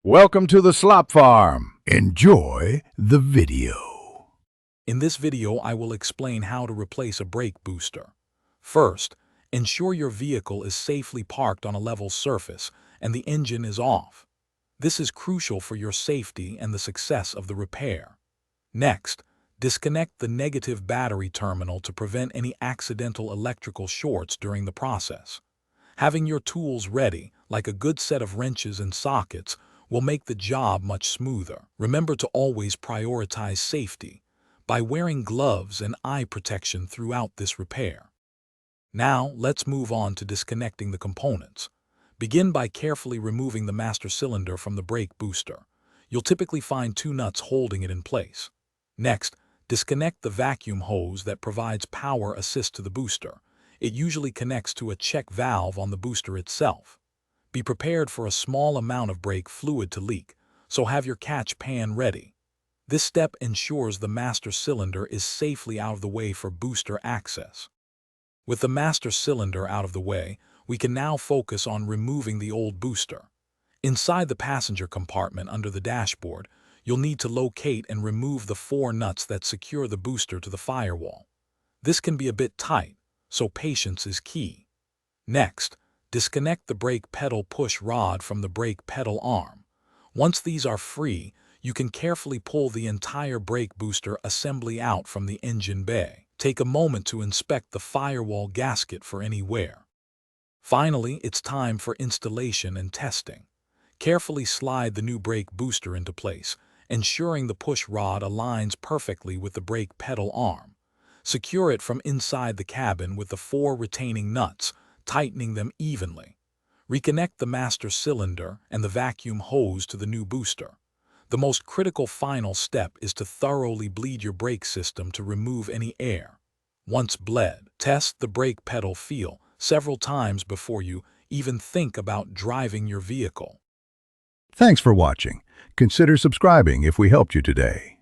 Welcome to the Slop Farm. Enjoy the video. In this video, I will explain how to replace a brake booster. First, ensure your vehicle is safely parked on a level surface and the engine is off. This is crucial for your safety and the success of the repair. Next, disconnect the negative battery terminal to prevent any accidental electrical shorts during the process. Having your tools ready, like a good set of wrenches and sockets, will make the job much smoother. Remember to always prioritize safety by wearing gloves and eye protection throughout this repair. Now, let's move on to disconnecting the components. Begin by carefully removing the master cylinder from the brake booster. You'll typically find two nuts holding it in place. Next, disconnect the vacuum hose that provides power assist to the booster. It usually connects to a check valve on the booster itself. Be prepared for a small amount of brake fluid to leak, so have your catch pan ready. This step ensures the master cylinder is safely out of the way for booster access. With the master cylinder out of the way, we can now focus on removing the old booster. Inside the passenger compartment under the dashboard, you'll need to locate and remove the 4 nuts that secure the booster to the firewall. This can be a bit tight, so patience is key. Next, disconnect the brake pedal push rod from the brake pedal arm. Once these are free, you can carefully pull the entire brake booster assembly out from the engine bay. Take a moment to inspect the firewall gasket for any wear. Finally, it's time for installation and testing. Carefully slide the new brake booster into place, ensuring the push rod aligns perfectly with the brake pedal arm. Secure it from inside the cabin with the 4 retaining nuts, tightening them evenly. Reconnect the master cylinder and the vacuum hose to the new booster. The most critical final step is to thoroughly bleed your brake system to remove any air. Once bled, test the brake pedal feel several times before you even think about driving your vehicle. Thanks for watching. Consider subscribing if we helped you today.